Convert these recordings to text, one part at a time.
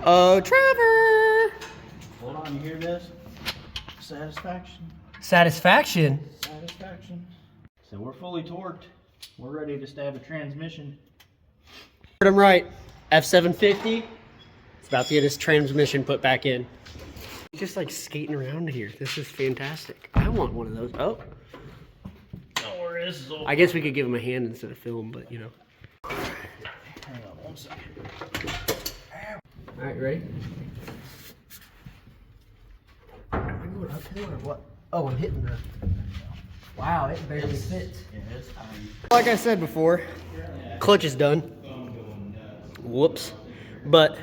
Oh, Trevor! Hold on, you hear this? Satisfaction. Satisfaction? Satisfaction. So we're fully torqued. We're ready to stab a transmission. I'm right. F750. It's about to get his transmission put back in. He's just like skating around here. This is fantastic. I want one of those. Oh. Don't worry, this is all. I guess we could give him a hand instead of film, but you know. Hang on 1 second. All right, ready? Am I going uphill or what? Oh, I'm hitting the... Wow, it barely fits. Yeah, it's tiny. Like I said before, clutch is done. Whoops. But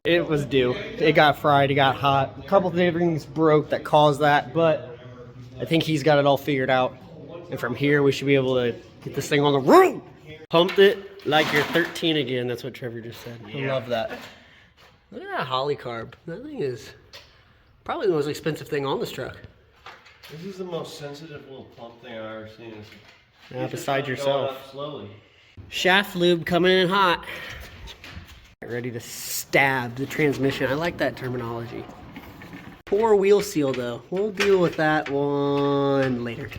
it was due. It got fried, it got hot. A couple things broke that caused that, but I think he's got it all figured out. And from here, we should be able to get this thing on the road. Pumped it like you're 13 again. That's what Trevor just said. I love that. Look at that holly carb. That thing is probably the most expensive thing on this truck. This is the most sensitive little pump thing I've ever seen. Yeah, besides yourself. Going up slowly. Shaft lube coming in hot. Ready to stab the transmission. I like that terminology. Poor wheel seal though. We'll deal with that one later.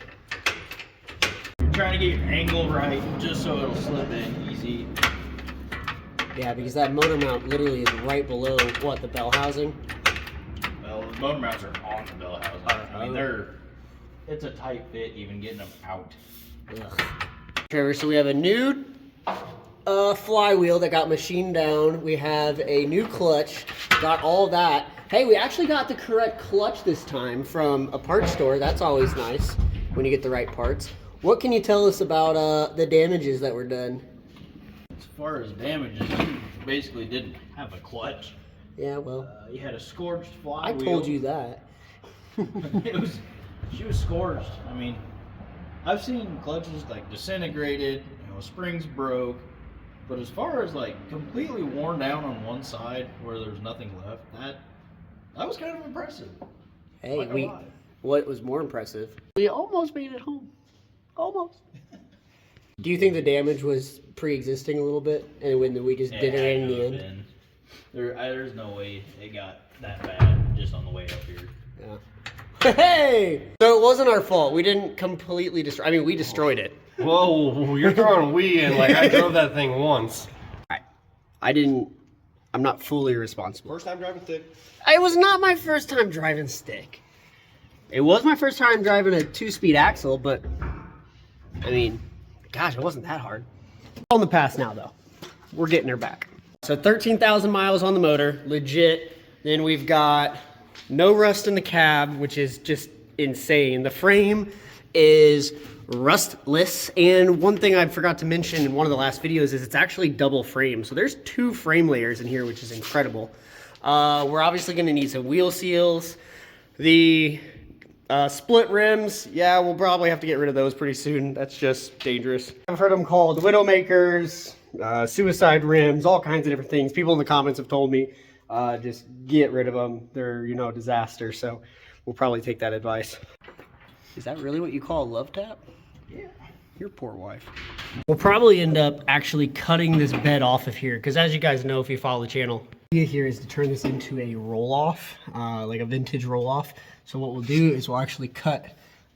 You're trying to get your angle right just so it'll slip in easy. Yeah, because that motor mount literally is right below, what, the bell housing? Well, the motor mounts are on the bell housing. I mean, it's a tight fit even getting them out. Ugh. Trevor, so we have a new flywheel that got machined down. We have a new clutch, got all that. Hey, we actually got the correct clutch this time from a parts store. That's always nice when you get the right parts. What can you tell us about the damages that were done? As far as damages, you basically didn't have a clutch. Yeah, well, You had a scorched flywheel. I told you that. She was scorched. I mean, I've seen clutches like disintegrated, springs broke, but as far as like completely worn down on one side where there's nothing left, that was kind of impressive. Hey, what was more impressive? We almost made it home. Almost. Do you think the damage was pre-existing a little bit, and when we just did it in the end? There's no way it got that bad just on the way up here. Yeah. Hey! So it wasn't our fault. We didn't completely destroy. I mean, we destroyed it. Whoa, you're throwing we in like I drove that thing once. I'm not fully responsible. First time driving stick. It was not my first time driving stick. It was my first time driving a 2-speed axle, but I mean, gosh, it wasn't that hard. On the past now, though. We're getting her back. So 13,000 miles on the motor, legit. Then we've got no rust in the cab, which is just insane. The frame is rustless, and one thing I forgot to mention in one of the last videos is it's actually double frame. So there's 2 frame layers in here, which is incredible. We're obviously going to need some wheel seals. The split rims, yeah, we'll probably have to get rid of those pretty soon. That's just dangerous. I've heard them called widowmakers, suicide rims, all kinds of different things. People in the comments have told me just get rid of them. They're, a disaster. So we'll probably take that advice. Is that really what you call a love tap? Yeah. Your poor wife. We'll probably end up actually cutting this bed off of here, because as you guys know if you follow the channel, the idea here is to turn this into a roll-off, like a vintage roll-off. So what we'll do is we'll actually cut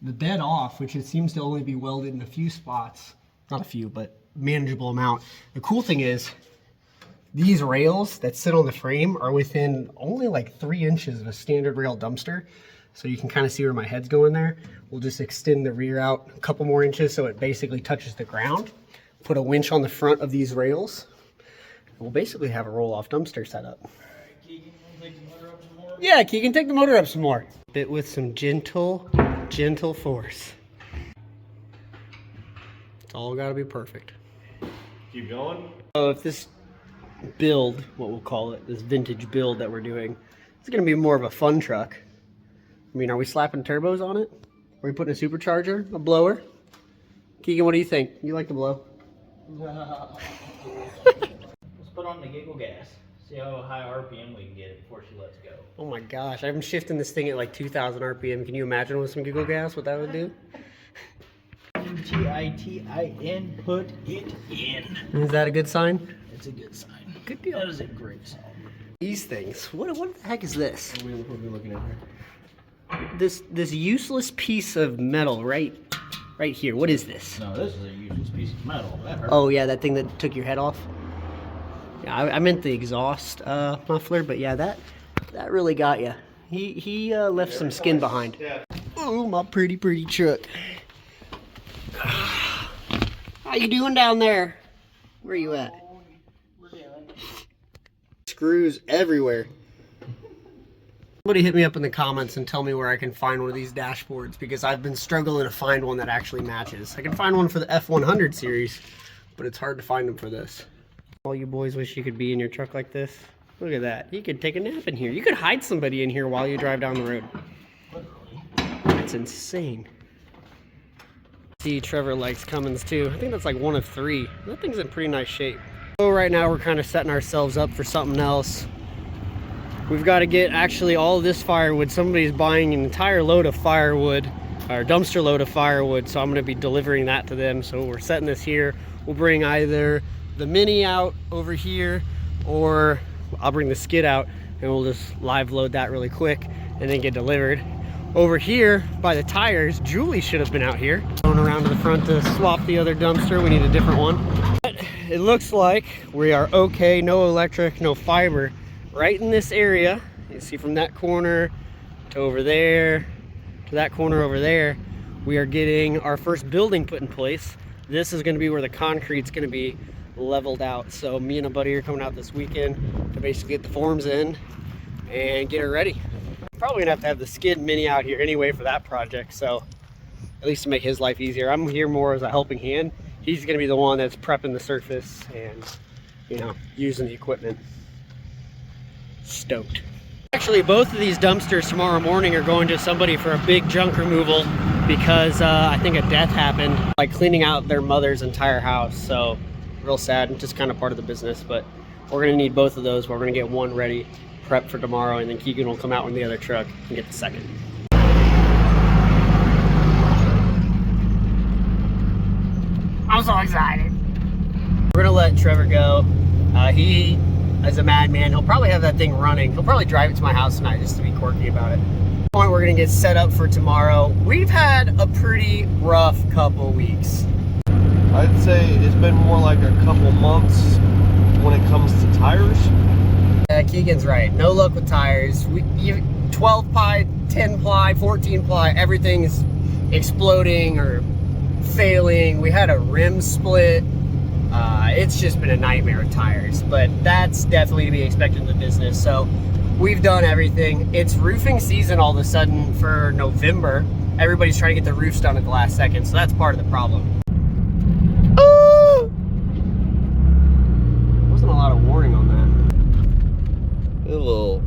the bed off, which it seems to only be welded in a few spots. Not a few, but manageable amount. The cool thing is these rails that sit on the frame are within only like 3 inches of a standard rail dumpster. So you can kind of see where my head's going there. We'll just extend the rear out a couple more inches so it basically touches the ground. Put a winch on the front of these rails. We'll basically have a roll-off dumpster set up. All right, Keegan, you want to take the motor up some more? Yeah, Keegan, take the motor up some more. Bit with some gentle force. It's all got to be perfect. Keep going. So if this build, what we'll call it, this vintage build that we're doing, it's going to be more of a fun truck. I mean, are we slapping turbos on it? Are we putting a supercharger, a blower? Keegan, what do you think? You like the blow? Let's put on the giggle gas. See how high RPM we can get it before she lets go. Oh my gosh, I'm shifting this thing at like 2,000 RPM. Can you imagine with some giggle gas what that would do? T-I-T-I-N, put it in. Is that a good sign? It's a good sign. Good deal. That is a great song. These things. What the heck is this? What are we looking at here? This useless piece of metal right here. What is this? No, this is a useless piece of metal. That hurt. Oh yeah, that thing that took your head off. Yeah, I meant the exhaust muffler, but yeah, that really got you. He left some skin behind. Oh, my pretty truck. How you doing down there? Where you at? Screws everywhere. Somebody hit me up in the comments and tell me where I can find one of these dashboards, because I've been struggling to find one that actually matches. I can find one for the F100 series, but it's hard to find them for this. All you boys wish you could be in your truck like this. Look at that. You could take a nap in here. You could hide somebody in here while you drive down the road. That's insane. See, Trevor likes Cummins too. I think that's like one of 3. That thing's in pretty nice shape. So right now we're kind of setting ourselves up for something else. We've got to get actually all of this firewood. Somebody's buying an entire load of firewood, or dumpster load of firewood, so I'm going to be delivering that to them. So we're setting this here. We'll bring either the Mini out over here, or I'll bring the skid out and we'll just live load that really quick and then get delivered. Over here by the tires, Julie should have been out here. Going around to the front to swap the other dumpster. We need a different one. But it looks like we are okay. No electric, no fiber. Right in this area, you see from that corner to over there, to that corner over there, we are getting our first building put in place. This is gonna be where the concrete's gonna be leveled out. So me and a buddy are coming out this weekend to basically get the forms in and get it ready. Probably gonna have the skid Mini out here anyway for that project, so at least to make his life easier. I'm here more as a helping hand. He's gonna be the one that's prepping the surface and, you know, using the equipment. Stoked. Actually, both of these dumpsters tomorrow morning are going to somebody for a big junk removal, because I think a death happened, like cleaning out their mother's entire house. So real sad, and just kind of part of the business, but we're gonna need both of those. We're gonna get one ready, prep for tomorrow, and then Keegan will come out in the other truck and get the second. I'm so excited. We're gonna let Trevor go. He is a madman. He'll probably have that thing running. He'll probably drive it to my house tonight just to be quirky about it. Point, we're gonna get set up for tomorrow. We've had a pretty rough couple weeks. I'd say it's been more like a couple months when it comes to tires. Keegan's right. No luck with tires. 12 ply, 10 ply, 14 ply, everything's exploding or failing. We had a rim split. It's just been a nightmare with tires, but that's definitely to be expected in the business. So we've done everything. It's roofing season all of a sudden for November. Everybody's trying to get their roofs done at the last second, so that's part of the problem. Wasn't a lot of warning on that. A little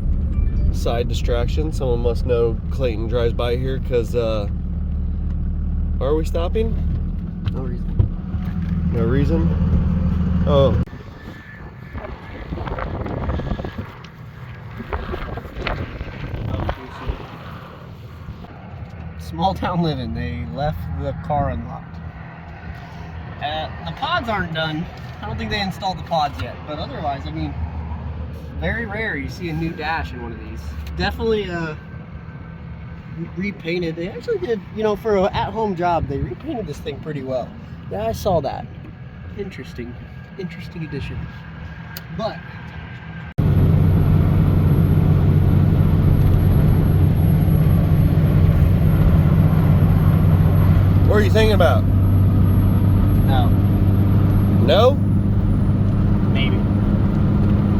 side distraction. Someone must know Clayton drives by here because, are we stopping? No reason. No reason? Oh. Small town living. They left the car unlocked. The pods aren't done. I don't think they installed the pods yet, but otherwise, I mean, very rare you see a new dash in one of these. Definitely repainted. They actually did, you know, for an at-home job, they repainted this thing pretty well. Yeah, I saw that. Interesting addition. But what are you thinking about? no, No? maybe.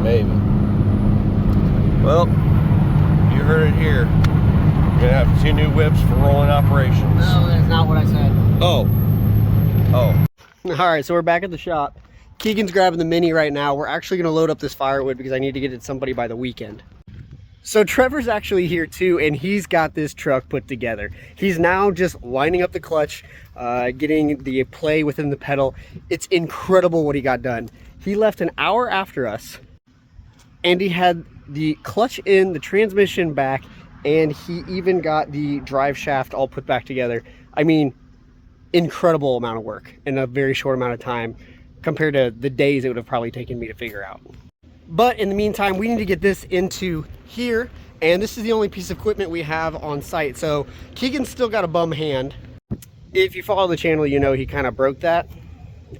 Maybe. Well, you heard it here. You're gonna have 2 new whips for rolling operations. No, that's not what I said. Oh. All right, so we're back at the shop. Keegan's grabbing the Mini right now. We're actually gonna load up this firewood because I need to get it to somebody by the weekend. So Trevor's actually here too, and he's got this truck put together. He's now just lining up the clutch, getting the play within the pedal. It's incredible what he got done. He left an hour after us, and he had the clutch in, the transmission back, and he even got the drive shaft all put back together. I mean, incredible amount of work in a very short amount of time compared to the days it would have probably taken me to figure out. But in the meantime, we need to get this into here, and this is the only piece of equipment we have on site. So Keegan's still got a bum hand. If you follow the channel, you know he kind of broke that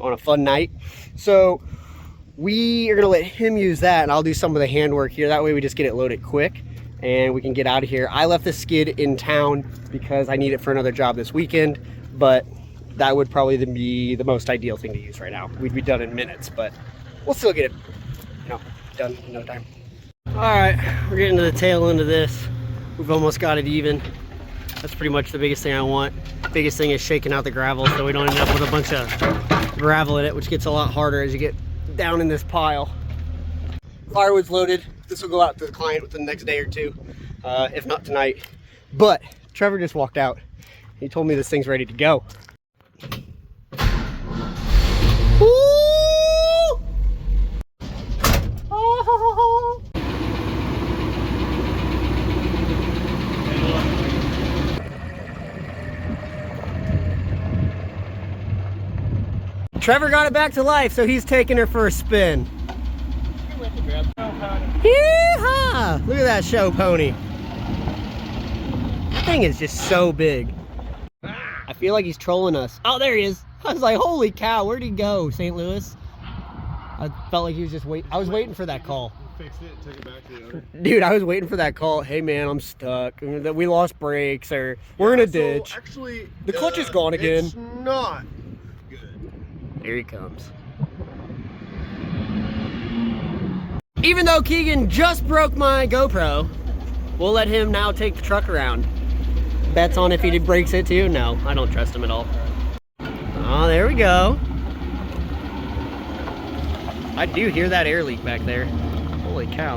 on a fun night. So we are gonna let him use that, and I'll do some of the handwork here. That way we just get it loaded quick and we can get out of here. I left the skid in town because I need it for another job this weekend, but that would probably be the most ideal thing to use right now. We'd be done in minutes, but we'll still get it, you know, done in no time. All right, we're getting to the tail end of this. We've almost got it even. That's pretty much the biggest thing I want. Biggest thing is shaking out the gravel so we don't end up with a bunch of gravel in it, which gets a lot harder as you get down in this pile. Firewood's loaded. This will go out to the client within the next day or two, if not tonight. But Trevor just walked out. He told me this thing's ready to go. Woo! Oh. Trevor got it back to life, so he's taking her for a spin. Yeehaw! Look at that show pony. That thing is just so big. I feel like he's trolling us. Oh, there he is. I was like, holy cow, where'd he go, St. Louis? I felt like he was just waiting. I was waiting for that call. Fixed it, took it back to the other. Dude, I was waiting for that call. Hey man, I'm stuck. We lost brakes, or we're in a ditch. Actually, the clutch is gone again. It's not good. Here he comes. Even though Keegan just broke my GoPro, we'll let him now take the truck around. Bets on if he breaks it too? No, I don't trust him at all. Oh, there we go. I do hear that air leak back there. Holy cow.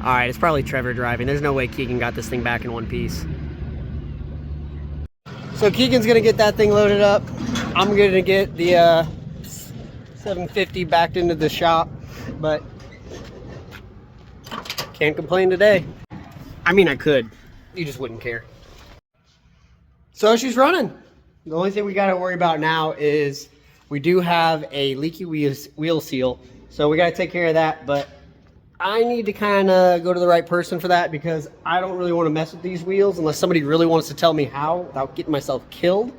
All right, it's probably Trevor driving. There's no way Keegan got this thing back in one piece. So Keegan's gonna get that thing loaded up. I'm gonna get the 750 backed into the shop, but can't complain today. I mean, I could. You just wouldn't care. So she's running. The only thing we got to worry about now is we do have a leaky wheel seal, so we got to take care of that. But I need to kind of go to the right person for that, because I don't really want to mess with these wheels unless somebody really wants to tell me how without getting myself killed.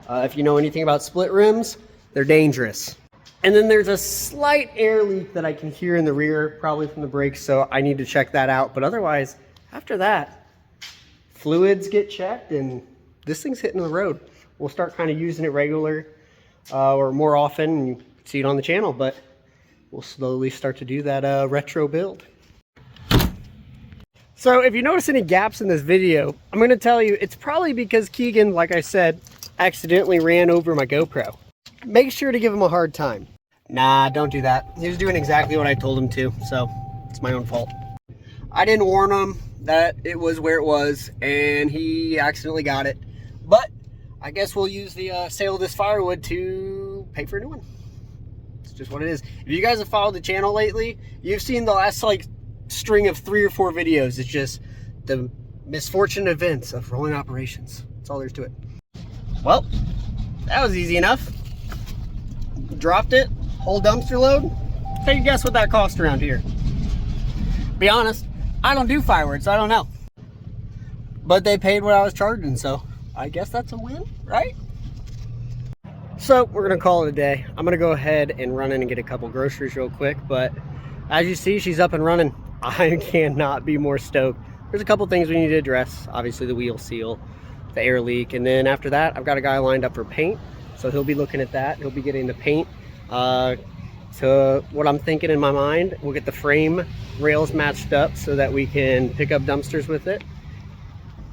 If you know anything about split rims, they're dangerous. And then there's a slight air leak that I can hear in the rear, probably from the brakes, so I need to check that out. But otherwise, after that, fluids get checked and this thing's hitting the road. We'll start kind of using it regular or more often, and you see it on the channel, but we'll slowly start to do that retro build. So if you notice any gaps in this video, I'm going to tell you it's probably because Keegan, like I said, accidentally ran over my GoPro. Make sure to give him a hard time. Nah, don't do that. He was doing exactly what I told him to, so it's my own fault. I didn't warn him that it was where it was, and he accidentally got it. But I guess we'll use the sale of this firewood to pay for a new one. It's just what it is. If you guys have followed the channel lately, you've seen the last like string of 3 or 4 videos. It's just the misfortunate events of rolling operations. That's all there's to it. Well, that was easy enough. Dropped it, whole dumpster load. Take a guess what that cost around here. Be honest, I don't do firewood, so I don't know. But they paid what I was charging, so I guess that's a win, right? So we're gonna call it a day. I'm gonna go ahead and run in and get a couple groceries real quick, but as you see, she's up and running. I cannot be more stoked. There's a couple things we need to address. Obviously the wheel seal, the air leak, and then after that, I've got a guy lined up for paint. So he'll be looking at that. He'll be getting the paint. So what I'm thinking in my mind, we'll get the frame rails matched up so that we can pick up dumpsters with it.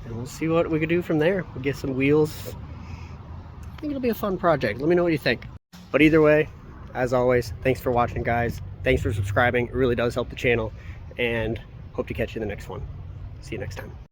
And we'll see what we can do from there. We'll get some wheels. I think it'll be a fun project. Let me know what you think. But either way, as always, thanks for watching, guys. Thanks for subscribing. It really does help the channel. And hope to catch you in the next one. See you next time.